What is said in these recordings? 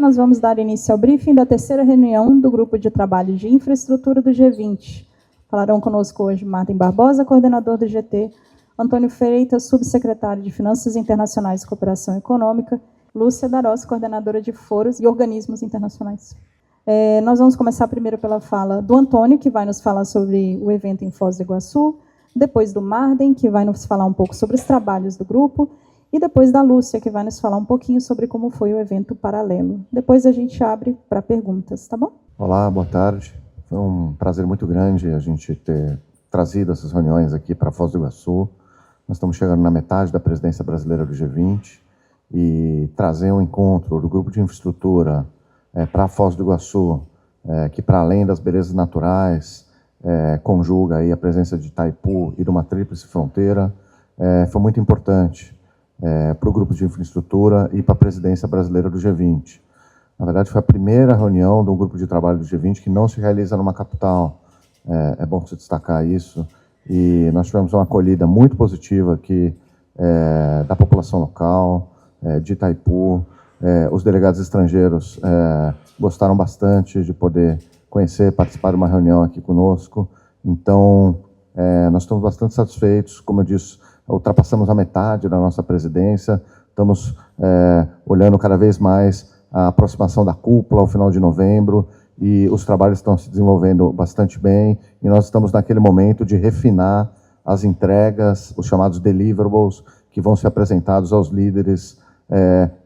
nós vamos dar início ao briefing da terceira reunião do Grupo de Trabalho de Infraestrutura do G20. Falarão conosco hoje Martin Barbosa, coordenador do GT, Antônio Freitas, subsecretário de Finanças Internacionais e Cooperação Econômica, Lúcia Darós, coordenadora de Foros e Organismos Internacionais. Nós vamos começar primeiro pela fala do Antônio, que vai nos falar sobre o evento em Foz do Iguaçu, depois do Marden, que vai nos falar um pouco sobre os trabalhos do grupo, e depois da Lúcia, que vai nos falar um pouquinho sobre como foi o evento paralelo. Depois a gente abre para perguntas, tá bom? Olá, boa tarde. Foi um prazer muito grande a gente ter trazido essas reuniões aqui para Foz do Iguaçu. Nós estamos chegando na metade da presidência brasileira do G20 e trazer um encontro do grupo de infraestrutura para Foz do Iguaçu, que para além das belezas naturais, conjuga aí a presença de Itaipu e de uma tríplice fronteira, foi muito importante para o grupo de infraestrutura e para a presidência brasileira do G20. Na verdade, foi a primeira reunião do grupo de trabalho do G20 que não se realiza numa capital. É bom se destacar isso. E nós tivemos uma acolhida muito positiva aqui da população local, de Itaipu. Os delegados estrangeiros gostaram bastante de poder conhecer, participar de uma reunião aqui conosco. Então, nós estamos bastante satisfeitos. Como eu disse, ultrapassamos a metade da nossa presidência. Estamos olhando cada vez mais a aproximação da cúpula ao final de novembro e os trabalhos estão se desenvolvendo bastante bem e nós estamos naquele momento de refinar as entregas, os chamados deliverables, que vão ser apresentados aos líderes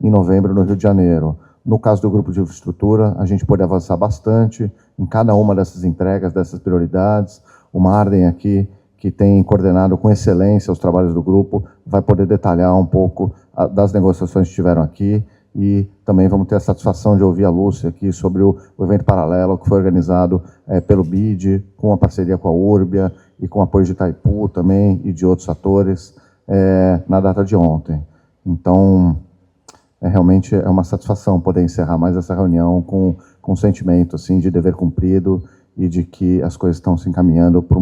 em novembro no Rio de Janeiro. No caso do grupo de infraestrutura, a gente pode avançar bastante em cada uma dessas entregas, dessas prioridades. O Marden aqui, que tem coordenado com excelência os trabalhos do grupo, vai poder detalhar um pouco das negociações que tiveram aqui e também vamos ter a satisfação de ouvir a Lúcia aqui sobre o evento paralelo que foi organizado pelo BID, com a parceria com a Urbia e com o apoio de Itaipu também e de outros atores na data de ontem. Então, realmente é uma satisfação poder encerrar mais essa reunião com um sentimento assim, de dever cumprido e de que as coisas estão se encaminhando para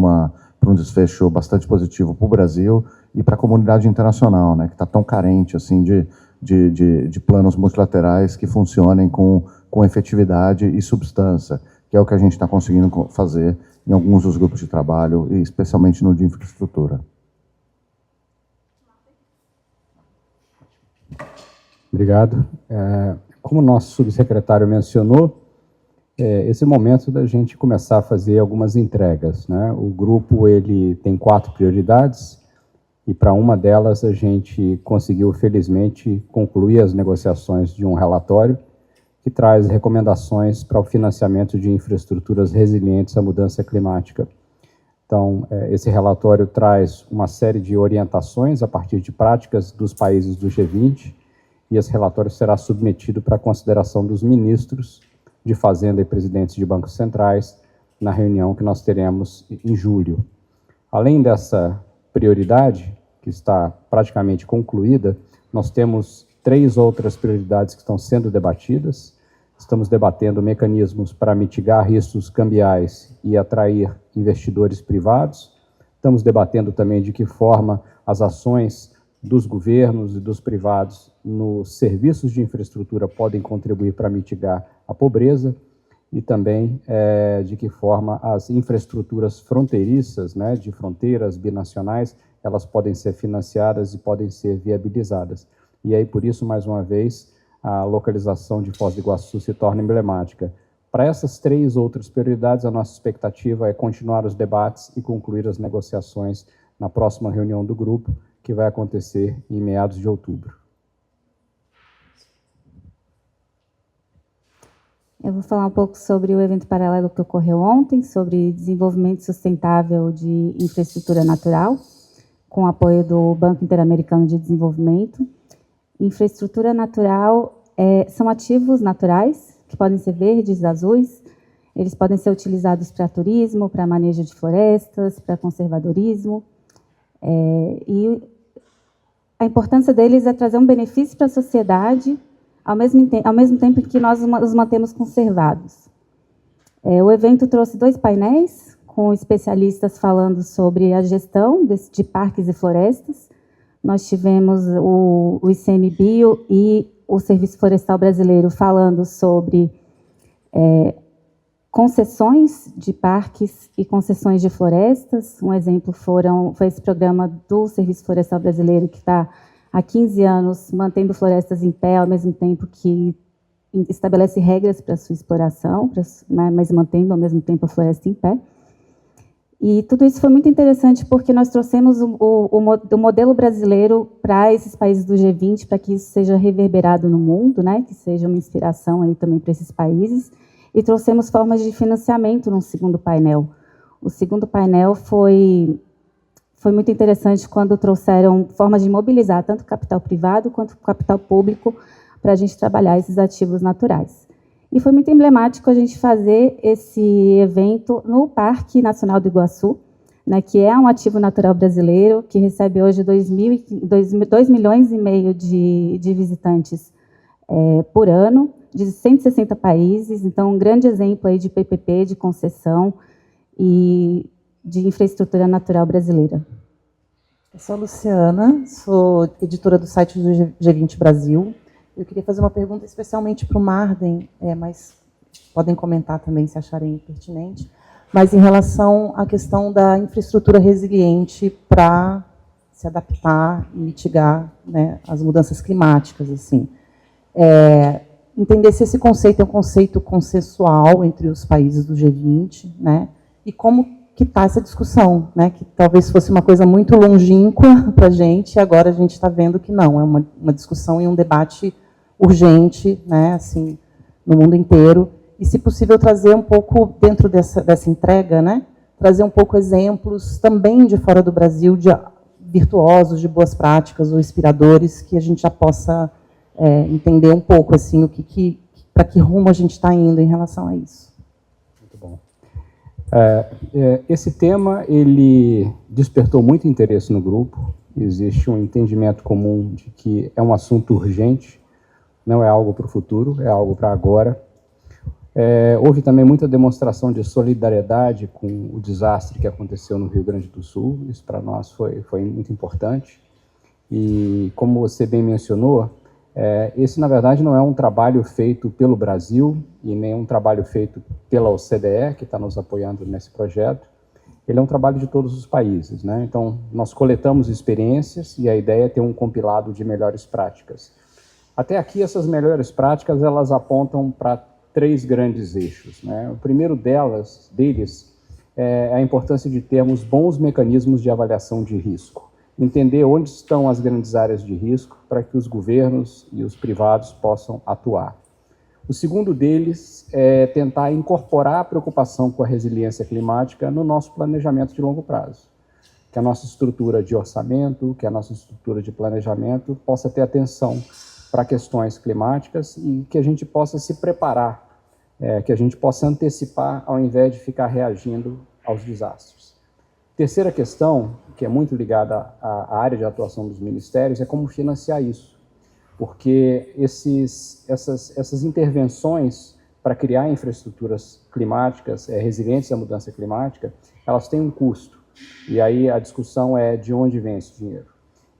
um desfecho bastante positivo para o Brasil e para a comunidade internacional, né, que está tão carente assim, de planos multilaterais que funcionem com efetividade e substância, que é o que a gente está conseguindo fazer em alguns dos grupos de trabalho, e especialmente no de infraestrutura. Obrigado. Como o nosso subsecretário mencionou, esse momento da gente começar a fazer algumas entregas, né? O grupo ele tem 4 prioridades e para uma delas a gente conseguiu, felizmente, concluir as negociações de um relatório que traz recomendações para o financiamento de infraestruturas resilientes à mudança climática. Então, esse relatório traz uma série de orientações a partir de práticas dos países do G20 e esse relatório será submetido para consideração dos ministros de Fazenda e presidentes de bancos centrais na reunião que nós teremos em julho. Além dessa prioridade, que está praticamente concluída, nós temos 3 outras prioridades que estão sendo debatidas. Estamos debatendo mecanismos para mitigar riscos cambiais e atrair investidores privados. Estamos debatendo também de que forma as ações dos governos e dos privados nos serviços de infraestrutura podem contribuir para mitigar a pobreza e também de que forma as infraestruturas fronteiriças, né, de fronteiras binacionais, elas podem ser financiadas e podem ser viabilizadas. E aí, por isso, mais uma vez, a localização de Foz do Iguaçu se torna emblemática. Para essas 3 outras prioridades, a nossa expectativa é continuar os debates e concluir as negociações na próxima reunião do grupo, que vai acontecer em meados de outubro. Eu vou falar um pouco sobre o evento paralelo que ocorreu ontem, sobre desenvolvimento sustentável de infraestrutura natural, com apoio do Banco Interamericano de Desenvolvimento. Infraestrutura natural são ativos naturais, que podem ser verdes, azuis, eles podem ser utilizados para turismo, para manejo de florestas, para conservadorismo, e a importância deles é trazer um benefício para a sociedade, ao mesmo tempo que nós os mantemos conservados. O evento trouxe 2 painéis, com especialistas falando sobre a gestão de parques e florestas. Nós tivemos o ICMBio e o Serviço Florestal Brasileiro falando sobre concessões de parques e concessões de florestas. Um exemplo foi esse programa do Serviço Florestal Brasileiro, que está há 15 anos mantendo florestas em pé, ao mesmo tempo que estabelece regras para a sua exploração, mas mantendo, ao mesmo tempo, a floresta em pé. E tudo isso foi muito interessante porque nós trouxemos o modelo brasileiro para esses países do G20, para que isso seja reverberado no mundo, né, que seja uma inspiração aí também para esses países, e trouxemos formas de financiamento no segundo painel. O segundo painel foi muito interessante quando trouxeram formas de mobilizar tanto capital privado quanto capital público para a gente trabalhar esses ativos naturais. E foi muito emblemático a gente fazer esse evento no Parque Nacional do Iguaçu, né, que é um ativo natural brasileiro, que recebe hoje 2 milhões e meio de visitantes por ano, de 160 países. Então, um grande exemplo aí de PPP, de concessão e de infraestrutura natural brasileira. Eu sou a Luciana, sou editora do site do G20 Brasil. Eu queria fazer uma pergunta especialmente para o Marden, mas podem comentar também se acharem pertinente, mas em relação à questão da infraestrutura resiliente para se adaptar e mitigar, né, as mudanças climáticas. Assim. Entender se esse conceito é um conceito consensual entre os países do G20, né, e como que está essa discussão, né, que talvez fosse uma coisa muito longínqua para a gente, e agora a gente está vendo que não, é uma discussão e um debate urgente, né, assim, no mundo inteiro, e, se possível, trazer um pouco, dentro dessa entrega, né, trazer um pouco exemplos também de fora do Brasil, de virtuosos, de boas práticas ou inspiradores, que a gente já possa entender um pouco, assim, para que rumo a gente está indo em relação a isso. Muito bom. Esse tema, ele despertou muito interesse no grupo. Existe um entendimento comum de que é um assunto urgente, não é algo para o futuro, é algo para agora. Houve também muita demonstração de solidariedade com o desastre que aconteceu no Rio Grande do Sul. Isso para nós foi muito importante. E, como você bem mencionou, esse, na verdade, não é um trabalho feito pelo Brasil e nem um trabalho feito pela OCDE, que está nos apoiando nesse projeto. Ele é um trabalho de todos os países, né? Então, nós coletamos experiências e a ideia é ter um compilado de melhores práticas. Até aqui, essas melhores práticas, elas apontam para 3 grandes eixos, né? O primeiro deles é a importância de termos bons mecanismos de avaliação de risco. Entender onde estão as grandes áreas de risco para que os governos e os privados possam atuar. O segundo deles é tentar incorporar a preocupação com a resiliência climática no nosso planejamento de longo prazo. Que a nossa estrutura de orçamento, que a nossa estrutura de planejamento possa ter atenção para questões climáticas e que a gente possa se preparar, que a gente possa antecipar ao invés de ficar reagindo aos desastres. Terceira questão, que é muito ligada à área de atuação dos ministérios, é como financiar isso. Porque essas intervenções para criar infraestruturas climáticas resilientes à mudança climática, elas têm um custo. E aí a discussão é de onde vem esse dinheiro.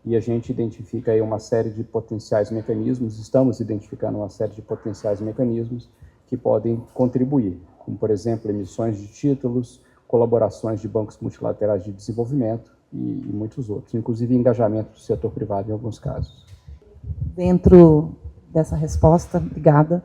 E a gente identifica aí uma série de potenciais mecanismos, estamos identificando uma série de potenciais mecanismos que podem contribuir, como, por exemplo, emissões de títulos, colaborações de bancos multilaterais de desenvolvimento e muitos outros, inclusive engajamento do setor privado em alguns casos. Dentro dessa resposta, obrigada,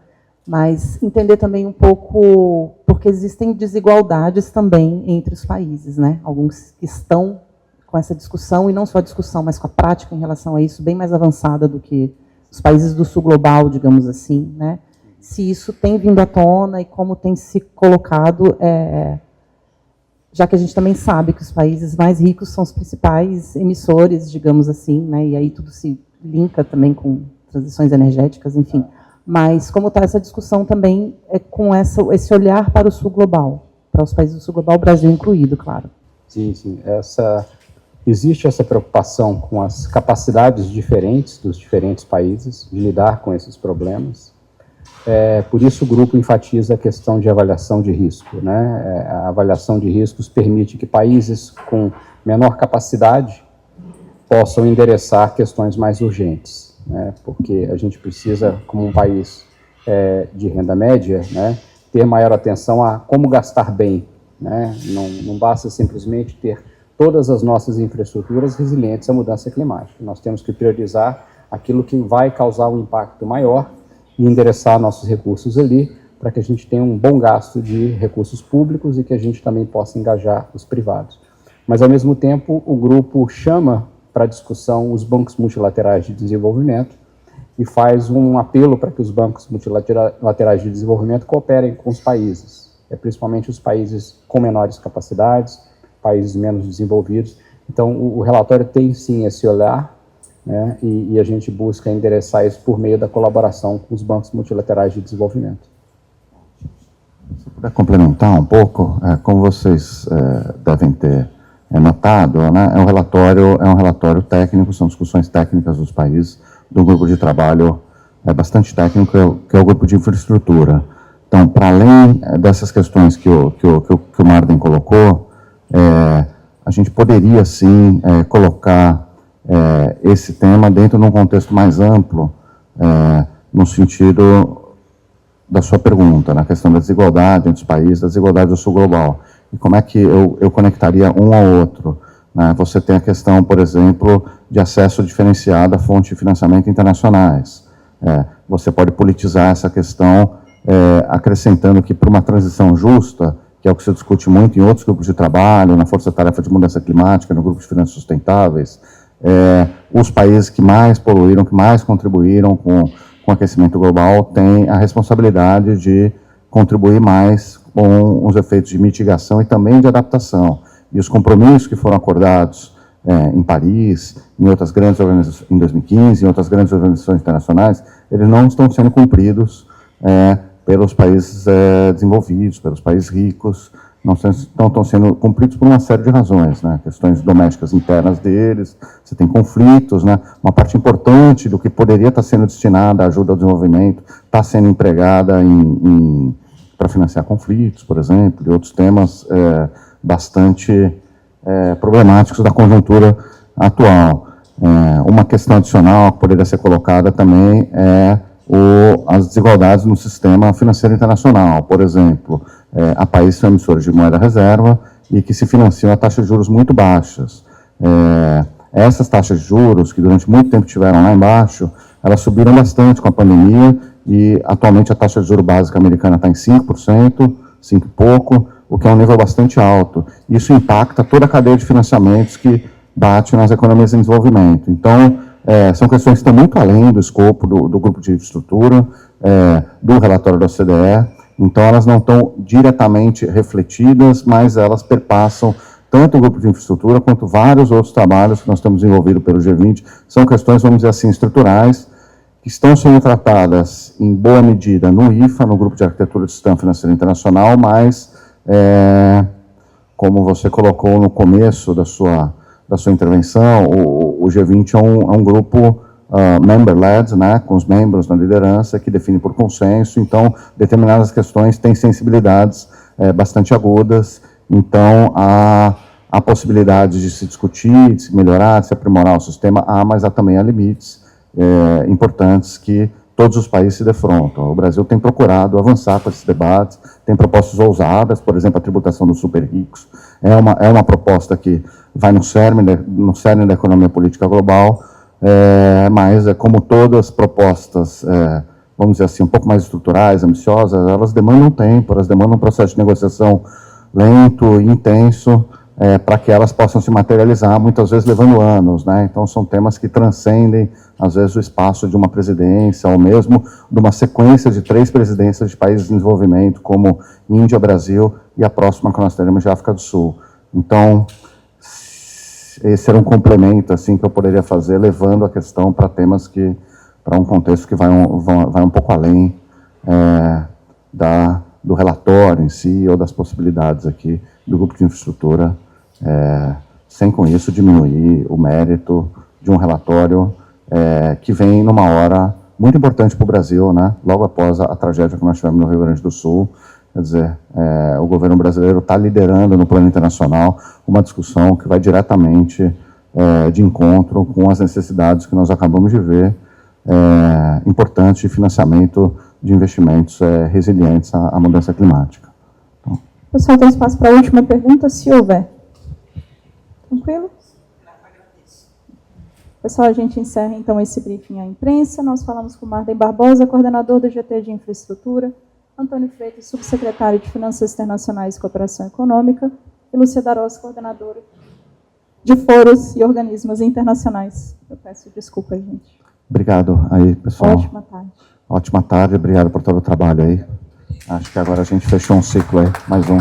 mas entender também um pouco, porque existem desigualdades também entre os países, né? Alguns que estão com essa discussão, e não só a discussão, mas com a prática em relação a isso, bem mais avançada do que os países do sul global, digamos assim, né? Se isso tem vindo à tona e como tem se colocado, já que a gente também sabe que os países mais ricos são os principais emissores, digamos assim, né? E aí tudo se linka também com transições energéticas, enfim. Mas como está essa discussão também com esse olhar para o sul global, para os países do sul global, o Brasil incluído, claro. Sim, sim. Existe essa preocupação com as capacidades diferentes dos diferentes países de lidar com esses problemas. Por isso o grupo enfatiza a questão de avaliação de risco, né? A avaliação de riscos permite que países com menor capacidade possam endereçar questões mais urgentes. né, porque a gente precisa, como um país de renda média, né, ter maior atenção a como gastar bem, né, não basta simplesmente ter todas as nossas infraestruturas resilientes à mudança climática. Nós temos que priorizar aquilo que vai causar um impacto maior e endereçar nossos recursos ali para que a gente tenha um bom gasto de recursos públicos e que a gente também possa engajar os privados. Mas, ao mesmo tempo, o grupo chama para discussão os bancos multilaterais de desenvolvimento e faz um apelo para que os bancos multilaterais de desenvolvimento cooperem com os países, principalmente os países com menores capacidades, países menos desenvolvidos. Então, o relatório tem, sim, esse olhar, né, e a gente busca endereçar isso por meio da colaboração com os bancos multilaterais de desenvolvimento. Se puder complementar um pouco, como vocês devem ter notado, né, é um relatório técnico, são discussões técnicas dos países, do grupo de trabalho bastante técnico, que é o grupo de infraestrutura. Então, para além dessas questões que o Marden colocou, a gente poderia, sim, colocar esse tema dentro de um contexto mais amplo, no sentido da sua pergunta, na questão da desigualdade entre os países, da desigualdade do sul global. E como é que eu conectaria um ao outro? Né? Você tem a questão, por exemplo, de acesso diferenciado à fonte de financiamento internacionais. Você pode politizar essa questão, acrescentando que, para uma transição justa, que é o que se discute muito em outros grupos de trabalho, na Força-Tarefa de Mudança Climática, no Grupo de Finanças Sustentáveis, os países que mais poluíram, que mais contribuíram com o aquecimento global, têm a responsabilidade de contribuir mais com os efeitos de mitigação e também de adaptação. E os compromissos que foram acordados em Paris, em outras grandes organizações, em 2015, em outras grandes organizações internacionais, eles não estão sendo cumpridos pelos países desenvolvidos, pelos países ricos, não estão sendo cumpridos por uma série de razões, né? Questões domésticas internas deles, você tem conflitos, né? Uma parte importante do que poderia estar sendo destinada à ajuda ao desenvolvimento está sendo empregada para financiar conflitos, por exemplo, e outros temas bastante problemáticos da conjuntura atual. Uma questão adicional que poderia ser colocada também é as desigualdades no sistema financeiro internacional. Por exemplo, há países que são emissores de moeda reserva e que se financiam a taxas de juros muito baixas. Essas taxas de juros, que durante muito tempo estiveram lá embaixo, elas subiram bastante com a pandemia e atualmente a taxa de juros básica americana está em 5%, 5 e pouco, o que é um nível bastante alto. Isso impacta toda a cadeia de financiamentos que bate nas economias em desenvolvimento. Então, são questões que estão muito além do escopo do grupo de infraestrutura, do relatório da OCDE, então elas não estão diretamente refletidas, mas elas perpassam tanto o grupo de infraestrutura quanto vários outros trabalhos que nós temos desenvolvido pelo G20. São questões, vamos dizer assim, estruturais, que estão sendo tratadas em boa medida no IFA, no Grupo de Arquitetura do Sistema Financeiro Internacional, mas, como você colocou no começo da sua intervenção, o G20 é um grupo member-led, né, com os membros na liderança, que define por consenso, então determinadas questões têm sensibilidades bastante agudas, então há possibilidade de se discutir, de se melhorar, de se aprimorar o sistema, mas há também limites importantes que todos os países se defrontam. O Brasil tem procurado avançar com esses debates, tem propostas ousadas, por exemplo, a tributação dos super ricos, é uma proposta que vai no cerne da economia política global, mas, como todas as propostas, vamos dizer assim, um pouco mais estruturais, ambiciosas, elas demandam tempo, elas demandam um processo de negociação lento e intenso, para que elas possam se materializar, muitas vezes levando anos, né? Então, são temas que transcendem, às vezes, o espaço de uma presidência, ou mesmo de uma sequência de 3 presidências de países em desenvolvimento, como Índia, Brasil e a próxima que nós teremos de África do Sul. Então, esse era um complemento assim, que eu poderia fazer, levando a questão para temas para um contexto que vai um pouco além do relatório em si, ou das possibilidades aqui do grupo de infraestrutura, sem com isso diminuir o mérito de um relatório que vem numa hora muito importante para o Brasil, né? Logo após a tragédia que nós tivemos no Rio Grande do Sul. Quer dizer, o governo brasileiro está liderando no plano internacional uma discussão que vai diretamente de encontro com as necessidades que nós acabamos de ver importante de financiamento de investimentos resilientes à mudança climática. Então, pessoal, tem espaço para a última pergunta, se houver. Tranquilo? Pessoal, a gente encerra então esse briefing à imprensa. Nós falamos com Marden Barbosa, coordenador do GT de Infraestrutura, Antônio Freitas, subsecretário de Finanças Internacionais e Cooperação Econômica, e Lúcia Darós, coordenadora de Foros e Organismos Internacionais. Eu peço desculpa, gente. obrigado aí, pessoal. Ótima tarde. Ótima tarde, obrigado por todo o trabalho aí. Acho que agora a gente fechou um ciclo aí, mais um.